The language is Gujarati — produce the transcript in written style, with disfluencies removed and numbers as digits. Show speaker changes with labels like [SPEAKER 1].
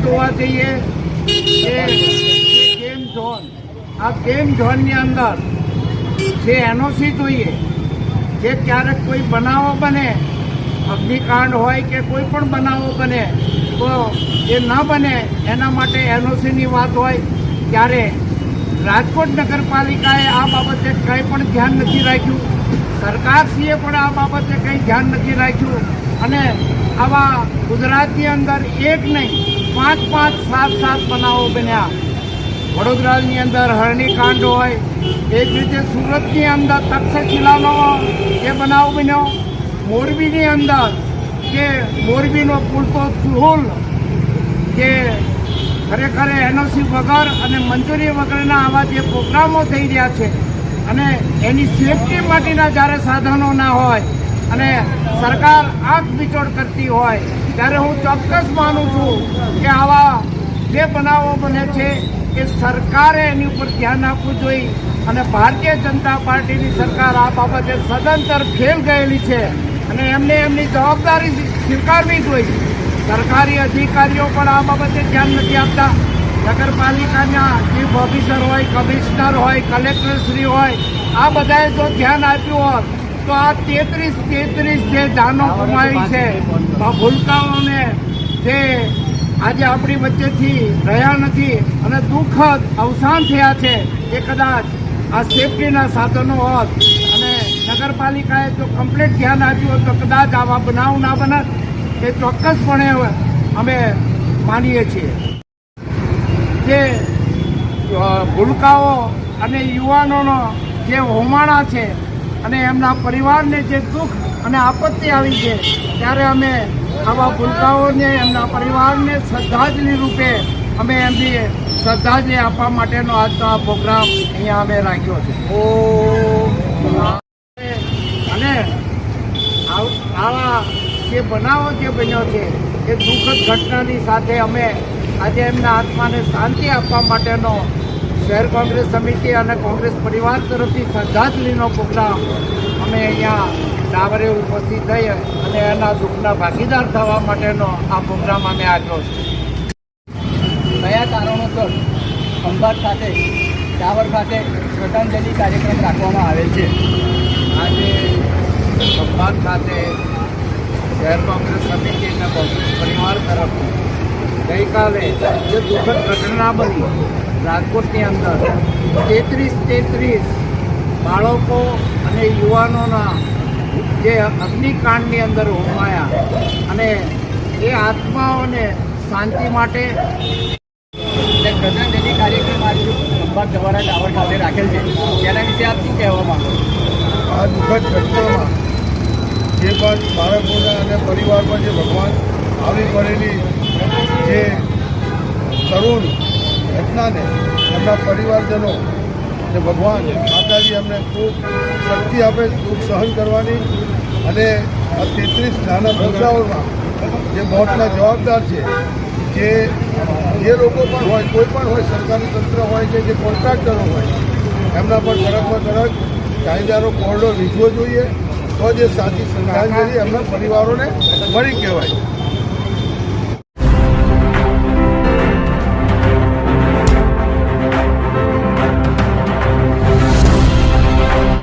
[SPEAKER 1] જોવા જઈએ કે ગેમ ઝોન, આ ગેમ ઝોનની અંદર જે એનઓસી જોઈએ, જે ક્યારેક કોઈ બનાવો બને, અગ્નિકાંડ હોય કે કોઈ પણ બનાવો બને તો એ ન બને એના માટે એનઓસીની વાત હોય, ત્યારે રાજકોટ નગરપાલિકાએ આ બાબતે કંઈ પણ ધ્યાન નથી રાખ્યું. સરકારશ્રીએ પણ આ બાબતે કંઈ ધ્યાન નથી રાખ્યું અને આવા ગુજરાતની અંદર એક નહીં 5, 5, 7, 7 બનાવો બન્યા. વડોદરાની અંદર હરણીકાંડ હોય, એ જ રીતે સુરતની અંદર તક્ષશિલાનો જે બનાવ બન્યો, મોરબીની અંદર કે મોરબીનો પૂરતો ચૂહોલ કે ખરેખર એનઓસી વગર અને મંજૂરી વગરના આવા જે પ્રોગ્રામો થઈ રહ્યા છે અને એની સેફટી માટેના જ્યારે સાધનો ના હોય અને સરકાર આંખ વિચોળ કરતી હોય, ત્યારે હું ચોક્કસ માનું છું કે આવા જે બનાવો બને છે એ સરકારે એની ઉપર ધ્યાન આપવું જોઈએ અને ભારતીય જનતા પાર્ટીની સરકાર આ બાબતે સદંતર ફેલ ગયેલી છે અને એમને એમની જવાબદારી સ્વીકારવી જોઈએ. સરકારી અધિકારીઓ પણ આ બાબતે ધ્યાન નથી આપતા. નગરપાલિકાના ચીફ ઓફિસર હોય, કમિશનર હોય, કલેક્ટરશ્રી હોય, આ બધાએ જો ધ્યાન આપ્યું હોત તો આ 33 જે જાનો ગુમાવી છે, ભૂલકાઓને જે આજે આપણી વચ્ચેથી રહ્યા નથી અને દુઃખદ અવસાન થયા છે, એ કદાચ આ સેફટીના સાધનો હોત અને નગરપાલિકાએ જો કમ્પ્લીટ ધ્યાન આપ્યું હોત તો કદાચ આવા બનાવ ના બનત, એ ચોક્કસપણે અમે માનીએ છીએ. જે ભૂલકાઓ અને યુવાનોનો જે હોમાળા છે અને એમના પરિવારને જે દુઃખ અને આપત્તિ આવી છે, ત્યારે અમે આવા ભૂલકાઓને, એમના પરિવારને શ્રદ્ધાંજલિ રૂપે અમે એમની શ્રદ્ધાંજલિ આપવા માટેનો આજનો આ પ્રોગ્રામ અહીંયા અમે રાખ્યો છે. અને આવા જે બનાવો જે બન્યો છે એ દુઃખદ ઘટનાની સાથે અમે આજે એમના આત્માને શાંતિ આપવા માટેનો શહેર કોંગ્રેસ સમિતિ અને કોંગ્રેસ પરિવાર તરફથી શ્રદ્ધાંજલિનો પ્રોગ્રામ અમે અહીંયા ડાવરે ઉપસ્થિત થઈ અને એના દુઃખના ભાગીદાર થવા માટેનો આ પ્રોગ્રામ અમે આપ્યો છે.
[SPEAKER 2] કયા કારણોસર ખંભાત ખાતે, ડાવર ખાતે શ્રદ્ધાંજલિ કાર્યક્રમ રાખવામાં આવેલ છે?
[SPEAKER 1] આજે ખંભાત ખાતે શહેર કોંગ્રેસ સમિતિ અને કોંગ્રેસ પરિવાર તરફથી ગઈકાલે જે દુઃખદ ઘટના બની રાજકોટની અંદર 33 બાળકો અને યુવાનોના જે અગ્નિકાંડની અંદર હોમાયા અને એ આત્માઓને શાંતિ માટે
[SPEAKER 2] શ્રદ્ધાંજલિ કાર્યક્રમ આજે ખંભાત દ્વારા ડાવર ખાતે રાખેલ છે, તેના વિશે આપ શું કહેવા માંગો?
[SPEAKER 3] આ દુઃખદ ઘટનામાં જે પણ બાળકોના અને પરિવારમાં જે ભગવાન આવી પડેલી જે કરુણ ઘટનાને એમના પરિવારજનો અને ભગવાન માતાજી એમને ખૂબ શક્તિ આપે, દુઃખ સહન કરવાની અને આ 33 નાના ભૂલકાઓમાં જે મોતના જવાબદાર છે, જે લોકો પણ હોય, કોઈ પણ હોય, સરકારી તંત્ર હોય કે જે કોન્ટ્રાક્ટરો હોય, એમના પર કડકમાં કડક કાયદાનો કોરડો વીજવો જોઈએ, તો જે સાચી શ્રદ્ધાંજલિ એમના પરિવારોને મળી કહેવાય.